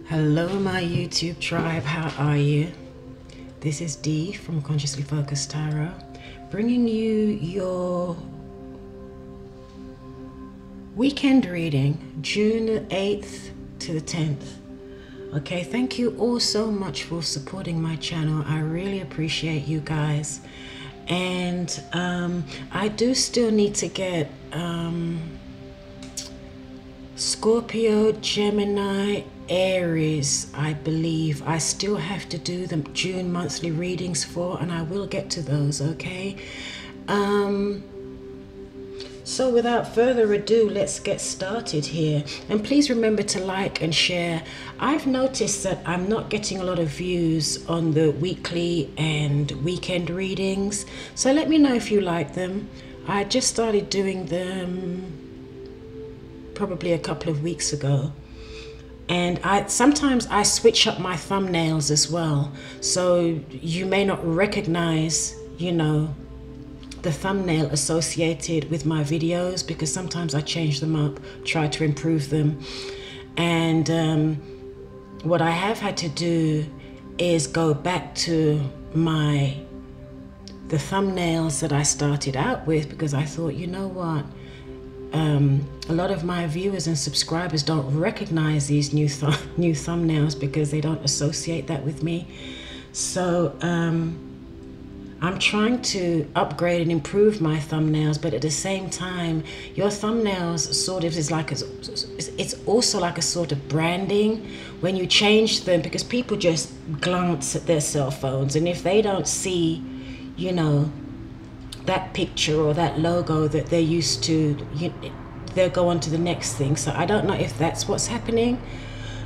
Hello my YouTube tribe, how are you? This is Dee from Consciously Focused Tarot, bringing you your weekend reading, June the 8th to the 10th. Okay, thank you all so much for supporting my channel. I really appreciate you guys. And I do still need to get Scorpio, Gemini, Aries, I believe. I still have to do the June monthly readings for, and I will get to those, okay? So without further ado, let's get started here. And please remember to like and share. I've noticed that I'm not getting a lot of views on the weekly and weekend readings. So let me know if you like them. I just started doing them probably a couple of weeks ago. And sometimes I switch up my thumbnails as well. So you may not recognize, the thumbnail associated with my videos, because sometimes I change them up, try to improve them. And what I have had to do is go back to the thumbnails that I started out with, because I thought, you know what? A lot of my viewers and subscribers don't recognize these new thumbnails because they don't associate that with me. So I'm trying to upgrade and improve my thumbnails, but at the same time, your thumbnails sort of is like it's also like a sort of branding when you change them, because people just glance at their cell phones, and if they don't see, that picture or that logo that they're used to, they'll go on to the next thing. So I don't know if that's what's happening.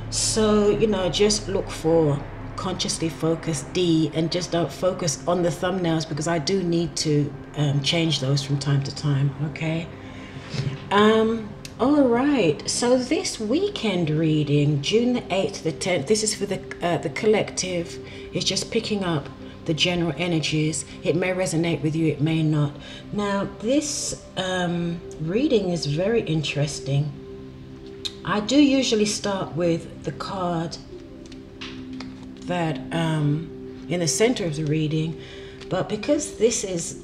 So, just look for Consciously Focused D and just don't focus on the thumbnails, because I do need to change those from time to time, okay? All right, so this weekend reading, June the 8th to the 10th, this is for the collective. It's just picking up the general energies. It may resonate with you, it may not. Now, this reading is very interesting. I do usually start with the card that in the center of the reading, but because this is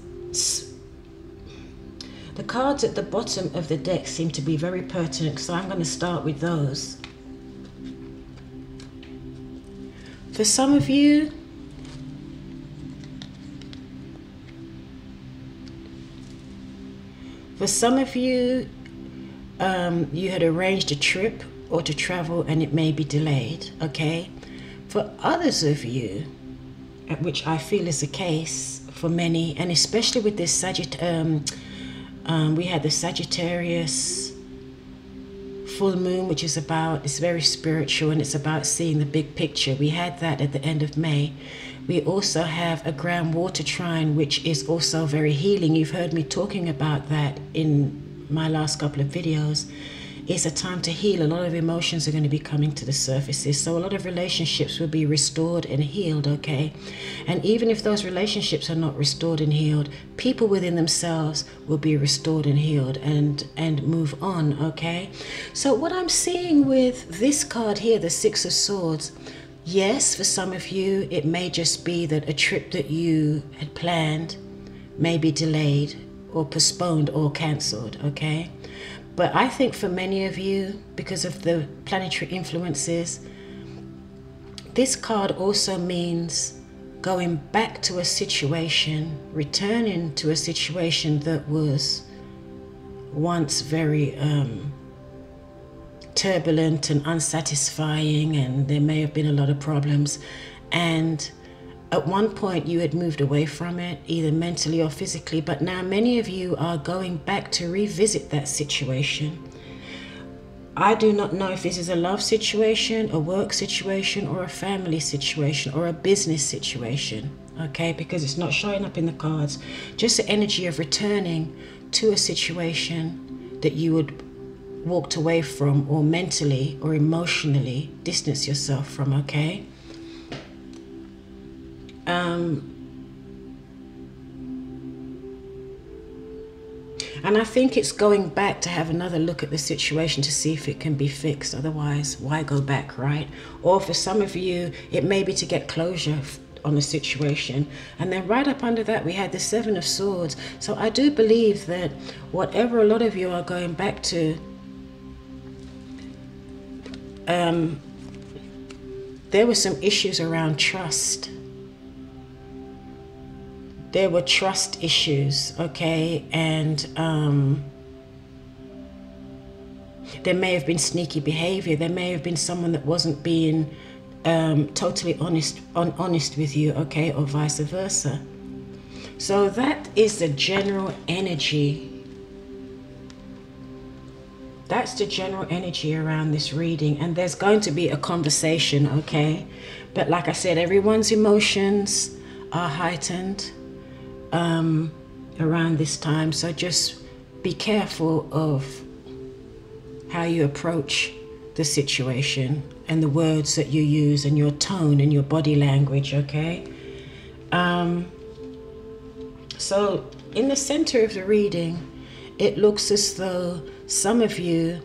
the cards at the bottom of the deck seem to be very pertinent, so I'm going to start with those. For some of you, you had arranged a trip or to travel and it may be delayed, okay? For others of you, which I feel is the case for many, and especially with this we had the Sagittarius full moon, which is it's very spiritual and it's about seeing the big picture. We had that at the end of May. We also have a ground water trine, which is also very healing. You've heard me talking about that in my last couple of videos. It's a time to heal. A lot of emotions are going to be coming to the surfaces. So a lot of relationships will be restored and healed, okay? And even if those relationships are not restored and healed, people within themselves will be restored and healed and move on, okay? So what I'm seeing with this card here, the Six of Swords, yes, for some of you, it may just be that a trip that you had planned may be delayed or postponed or cancelled, okay? But I think for many of you, because of the planetary influences, this card also means going back to a situation, returning to a situation that was once very turbulent and unsatisfying, and there may have been a lot of problems, and at one point you had moved away from it, either mentally or physically, but now many of you are going back to revisit that situation. I do not know if this is a love situation, a work situation, or a family situation, or a business situation, okay? Because it's not showing up in the cards. Just the energy of returning to a situation that you would walked away from, or mentally or emotionally distance yourself from, okay? And I think it's going back to have another look at the situation to see if it can be fixed. Otherwise, why go back, right? Or for some of you, it may be to get closure on the situation. And then right up under that, we had the Seven of Swords. So I do believe that whatever a lot of you are going back to, there were some issues around trust. There were trust issues, okay? And there may have been sneaky behavior. There may have been someone that wasn't being totally honest with you, okay? Or vice versa. So that is the general energy. That's the general energy around this reading. And there's going to be a conversation, okay? But like I said, everyone's emotions are heightened around this time. So just be careful of how you approach the situation and the words that you use and your tone and your body language, okay? So in the center of the reading, it looks as though some of you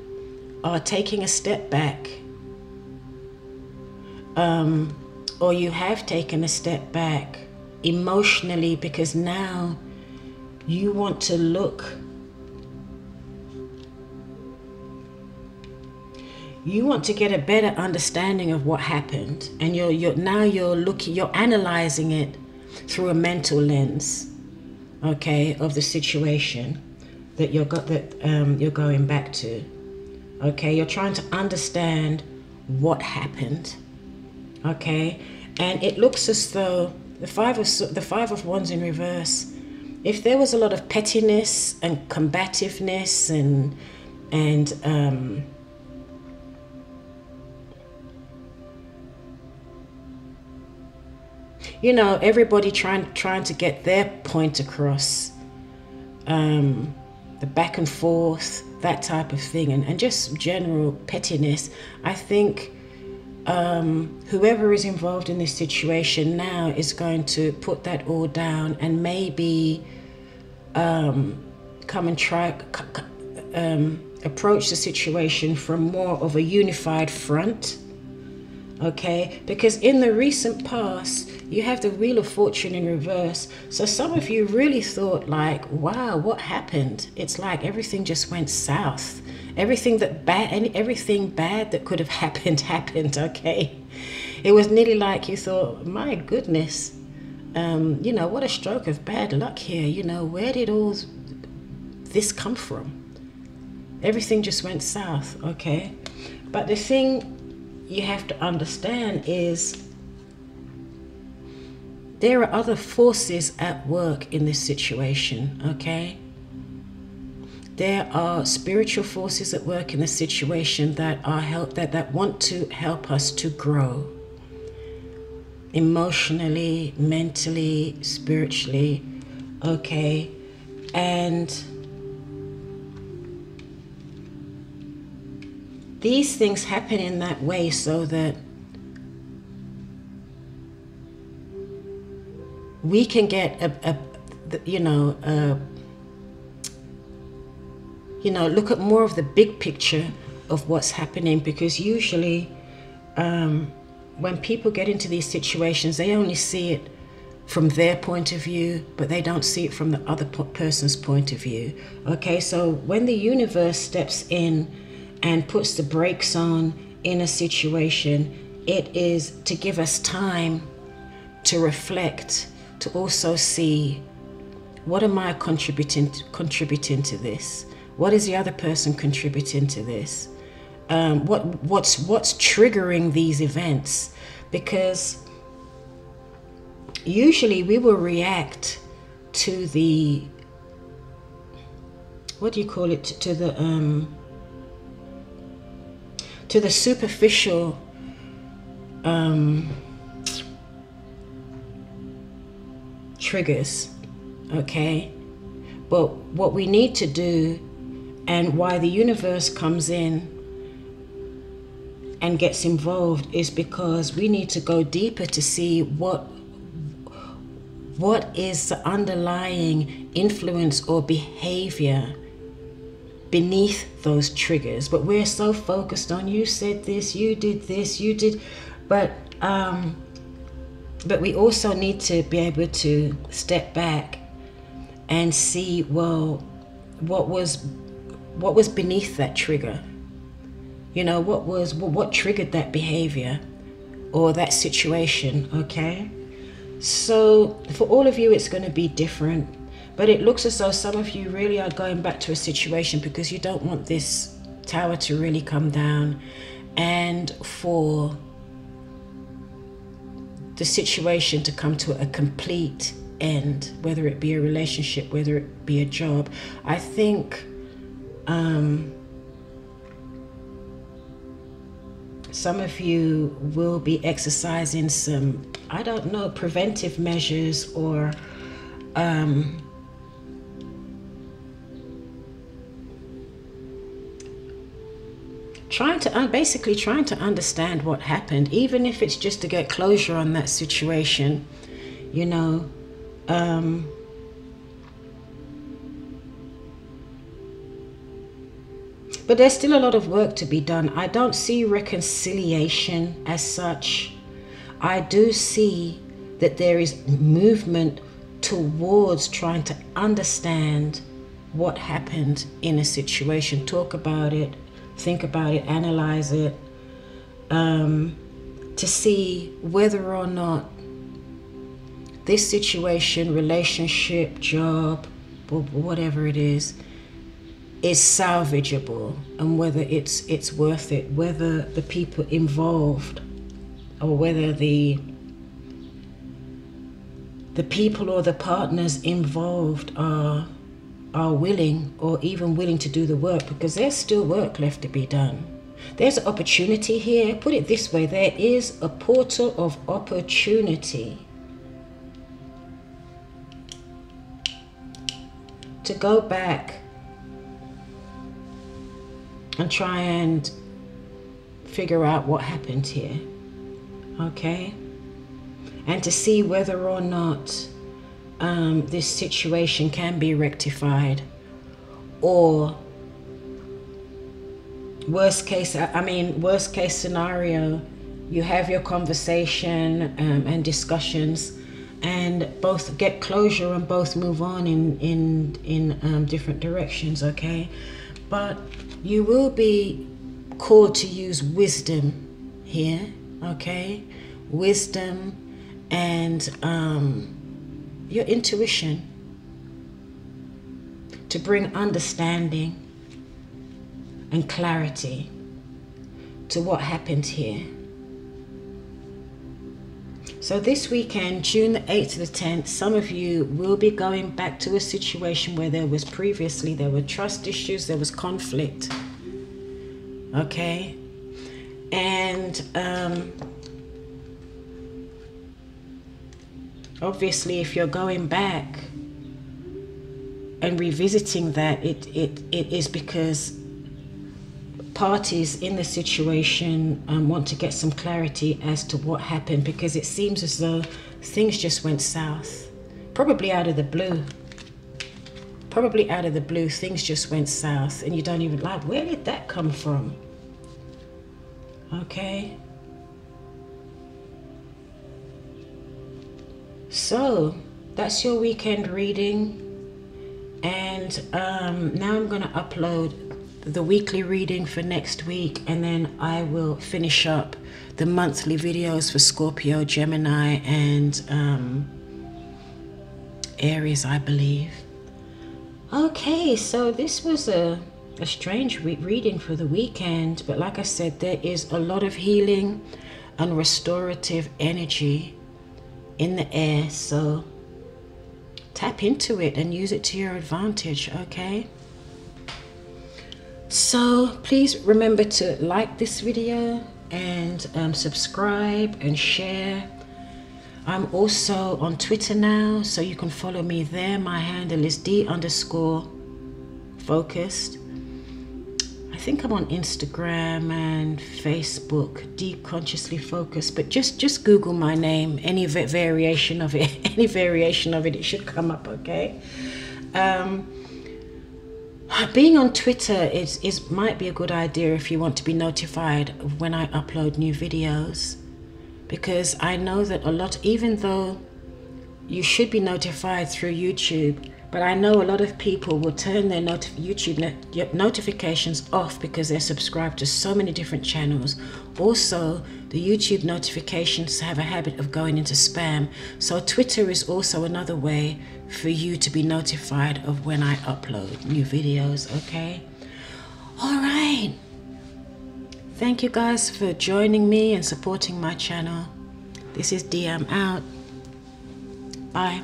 are taking a step back, or you have taken a step back emotionally, because now you want to look, you want to get a better understanding of what happened, and you're analyzing it through a mental lens, okay, of the situation that you're going back to. Okay, you're trying to understand what happened. Okay, and it looks as though the five of Wands in reverse, if there was a lot of pettiness and combativeness and you know, everybody trying to get their point across, the back and forth, that type of thing, and just general pettiness, I think whoever is involved in this situation now is going to put that all down and maybe come and try approach the situation from more of a unified front, okay? Because in the recent past, you have the Wheel of Fortune in reverse. So some of you really thought like, wow, what happened? It's like everything just went south. Everything bad that could have happened, okay? It was nearly like you thought, my goodness, you know, what a stroke of bad luck here. You know, where did all this come from? Everything just went south, okay? But the thing you have to understand is there are other forces at work in this situation, okay? There are spiritual forces at work in the situation that want to help us to grow emotionally, mentally, spiritually, okay? And these things happen in that way so that we can get look at more of the big picture of what's happening, because usually when people get into these situations, they only see it from their point of view, but they don't see it from the other person's point of view. Okay, so when the universe steps in and puts the brakes on in a situation, it is to give us time to reflect, to also see, what am I contributing to this? What is the other person contributing to this? What's triggering these events? Because usually we will react to the, what do you call it? To the superficial triggers, okay? But what we need to do, and why the universe comes in and gets involved, is because we need to go deeper to see what is the underlying influence or behavior beneath those triggers, but we're so focused on, you said this, you did, but we also need to be able to step back and see, well, what was beneath that trigger? You know, what triggered that behavior or that situation, okay? So for all of you, it's going to be different, but it looks as though some of you really are going back to a situation because you don't want this tower to really come down, and for the situation to come to a complete end, whether it be a relationship, whether it be a job. I think some of you will be exercising some, I don't know, preventive measures, or basically trying to understand what happened, even if it's just to get closure on that situation, you know. But there's still a lot of work to be done. I don't see reconciliation as such. I do see that there is movement towards trying to understand what happened in a situation, talk about it, think about it, analyze it, to see whether or not this situation, relationship, job, or whatever it is salvageable, and whether it's worth it, whether the people involved, or whether the people or the partners involved are willing, or even willing to do the work, because there's still work left to be done. There's an opportunity here. Put it this way, there is a portal of opportunity to go back and try and figure out what happened here, okay? And to see whether or not this situation can be rectified, or worst case scenario, you have your conversation and discussions, and both get closure and both move on in different directions, okay? But you will be called to use wisdom here, okay? Wisdom and your intuition to bring understanding and clarity to what happened here. So this weekend, June the 8th to the 10th, some of you will be going back to a situation where there were trust issues, there was conflict, okay? And obviously, if you're going back and revisiting that, it is because parties in the situation want to get some clarity as to what happened, because it seems as though things just went south, probably out of the blue. Things just went south, and you don't even like, where did that come from? Okay. So that's your weekend reading, and now I'm going to upload the weekly reading for next week, and then I will finish up the monthly videos for Scorpio, Gemini, and Aries, I believe. Okay, so this was a strange reading for the weekend, but like I said, there is a lot of healing and restorative energy in the air, so tap into it and use it to your advantage, okay? So please remember to like this video and subscribe and share. I'm also on Twitter now, so you can follow me there. My handle is D_focused. I think I'm on Instagram and Facebook, D Consciously Focused, but just Google my name, any variation of it, it should come up, okay? Being on Twitter might be a good idea if you want to be notified of when I upload new videos, because I know that even though you should be notified through YouTube, but I know a lot of people will turn their YouTube notifications off because they're subscribed to so many different channels. Also, the YouTube notifications have a habit of going into spam. So Twitter is also another way for you to be notified of when I upload new videos, okay? All right. Thank you guys for joining me and supporting my channel. This is DM out. Bye.